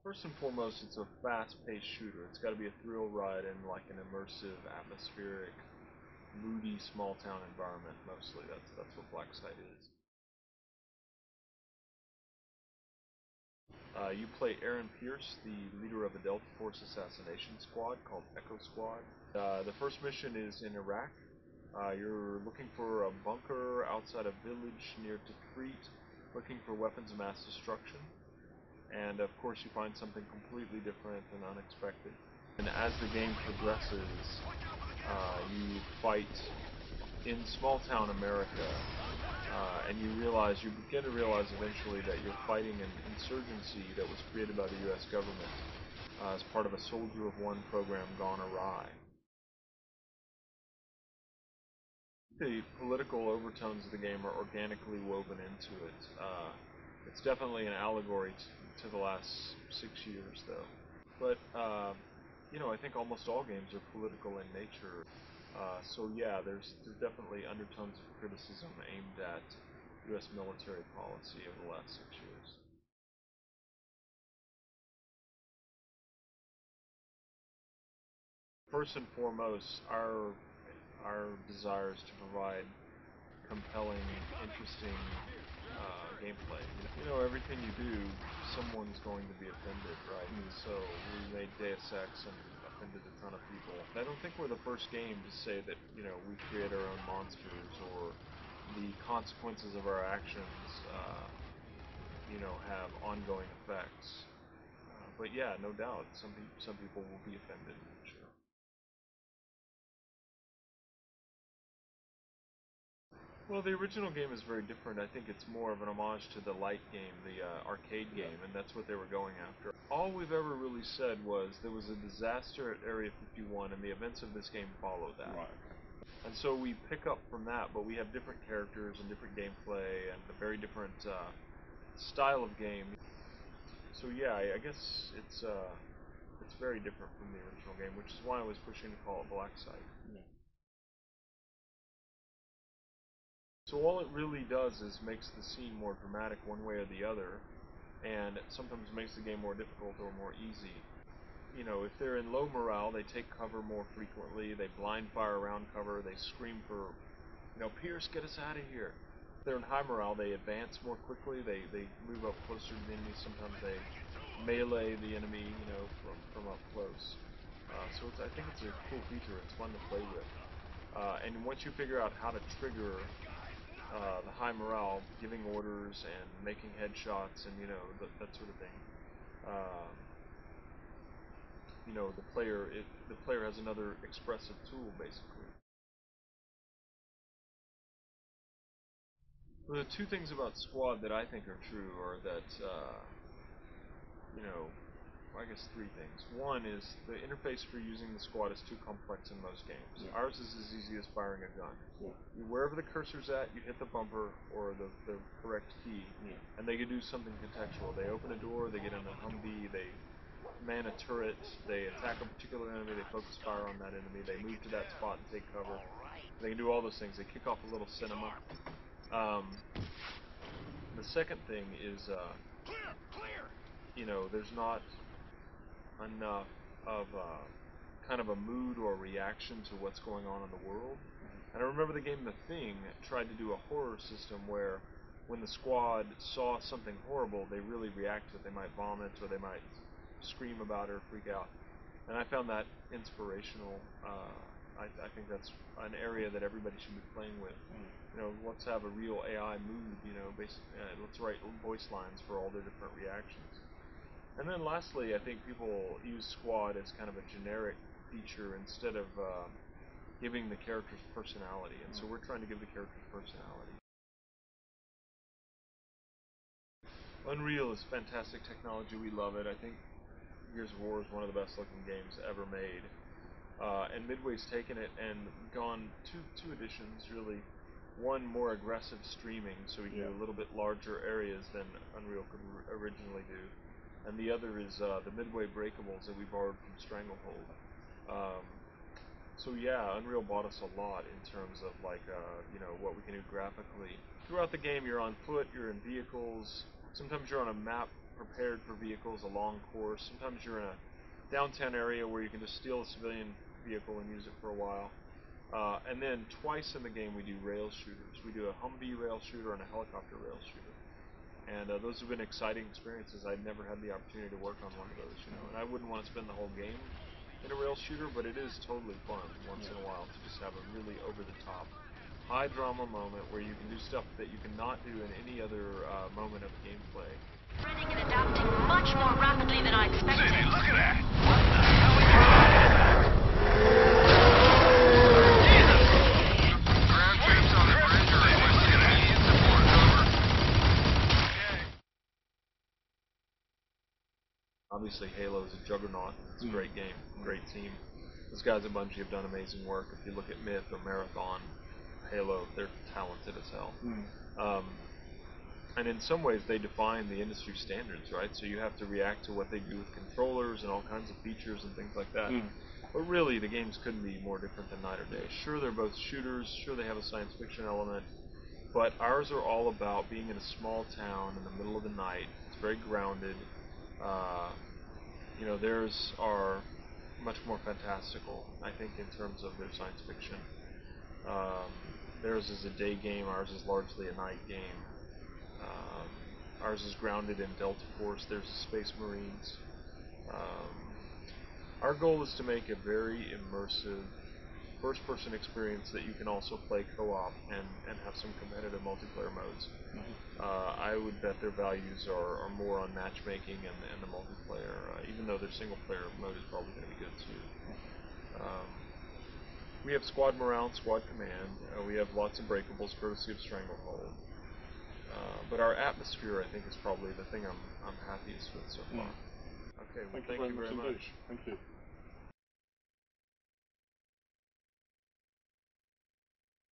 First and foremost, it's a fast-paced shooter. It's got to be a thrill ride in like an immersive, atmospheric, moody, small-town environment. Mostly, that's what Blacksite is. You play Aaron Pierce, the leader of a Delta Force assassination squad called Echo Squad. The first mission is in Iraq. You're looking for a bunker outside a village near Tikrit, looking for weapons of mass destruction. And of course you find something completely different and unexpected. And as the game progresses, you fight in small town America, and you begin to realize eventually that you're fighting an insurgency that was created by the U.S. government as part of a Soldier of One program gone awry. The political overtones of the game are organically woven into it. It's definitely an allegory to the last 6 years, though. But I think almost all games are political in nature. So yeah, there's definitely undertones of criticism aimed at U.S. military policy over the last 6 years. First and foremost, our desire is to provide compelling, interesting gameplay. Everything you do, someone's going to be offended, right? So we made Deus Ex and offended a ton of people. I don't think we're the first game to say that, we create our own monsters, or the consequences of our actions, have ongoing effects. But yeah, no doubt, some people will be offended, sure. Well, the original game is very different. I think it's more of an homage to the light game, the arcade game, and that's what they were going after. All we've ever really said was there was a disaster at Area 51, and the events of this game follow that. Right. And so we pick up from that, but we have different characters and different gameplay and a very different style of game. So yeah, I guess it's very different from the original game, which is why I was pushing to call it Blacksite. Yeah. So all it really does is makes the scene more dramatic one way or the other, and it sometimes makes the game more difficult or more easy. If they're in low morale, they take cover more frequently, they blind fire around cover, they scream for, Pierce, get us out of here. If they're in high morale, they advance more quickly, they move up closer to the enemy, sometimes they melee the enemy, from up close. So I think it's a cool feature, it's fun to play with. And once you figure out how to trigger the high morale, giving orders and making headshots and that sort of thing, the player has another expressive tool basically. Well, the two things about Squad that I think are true are that I guess three things. One is the interface for using the squad is too complex in most games. Yeah. Ours is as easy as firing a gun. Yeah. Wherever the cursor's at, you hit the bumper or the correct key, yeah, and they can do something contextual. They open a door, they get in a Humvee, they man a turret, they attack a particular enemy, they focus fire on that enemy, they move to that spot and take cover. They can do all those things. They kick off a little cinema. The second thing is, there's not enough of kind of a mood or reaction to what's going on in the world. And I remember the game The Thing tried to do a horror system where when the squad saw something horrible, they really react to it. They might vomit or they might scream about it or freak out. And I found that inspirational. I think that's an area that everybody should be playing with. Let's have a real AI mood, let's write voice lines for all their different reactions. And then lastly, I think people use Squad as kind of a generic feature instead of giving the characters personality. And so we're trying to give the characters personality. Unreal is fantastic technology. We love it. I think Gears of War is one of the best looking games ever made. And Midway's taken it and gone two additions, really. One, more aggressive streaming, so we can do a little bit larger areas than Unreal could originally do. And the other is the Midway breakables that we borrowed from Stranglehold. So yeah, Unreal bought us a lot in terms of what we can do graphically. Throughout the game, you're on foot, you're in vehicles. Sometimes you're on a map prepared for vehicles, a long course. Sometimes you're in a downtown area where you can just steal a civilian vehicle and use it for a while. And then twice in the game we do rail shooters. We do a Humvee rail shooter and a helicopter rail shooter. And those have been exciting experiences. I'd never had the opportunity to work on one of those, and I wouldn't want to spend the whole game in a rail shooter, but it is totally fun once in a while to just have a really over-the-top, high-drama moment where you can do stuff that you cannot do in any other moment of gameplay. Spreading and adapting much more rapidly than I expected. Cindy, look at that! What the hell are you doing? Ground troops on the bridge are requesting immediate support. Over. Obviously, Halo is a juggernaut. It's a great game, great team. Those guys at Bungie have done amazing work. If you look at Myth or Marathon, Halo, they're talented as hell. And in some ways, they define the industry standards, right? So you have to react to what they do with controllers and all kinds of features and things like that. But really, the games couldn't be more different than night or day. Sure, they're both shooters. Sure, they have a science fiction element. But ours are all about being in a small town in the middle of the night. It's very grounded. Theirs are much more fantastical, I think, in terms of their science fiction. Theirs is a day game. Ours is largely a night game. Ours is grounded in Delta Force. There's Space Marines. Our goal is to make a very immersive first-person experience that you can also play co-op and have some competitive multiplayer modes. I would bet their values are more on matchmaking and the multiplayer, even though their single-player mode is probably going to be good too. We have squad morale and squad command. We have lots of breakables, courtesy of Stranglehold. But our atmosphere, I think, is probably the thing I'm happiest with so far. Okay, well, thank you very much. Thank you.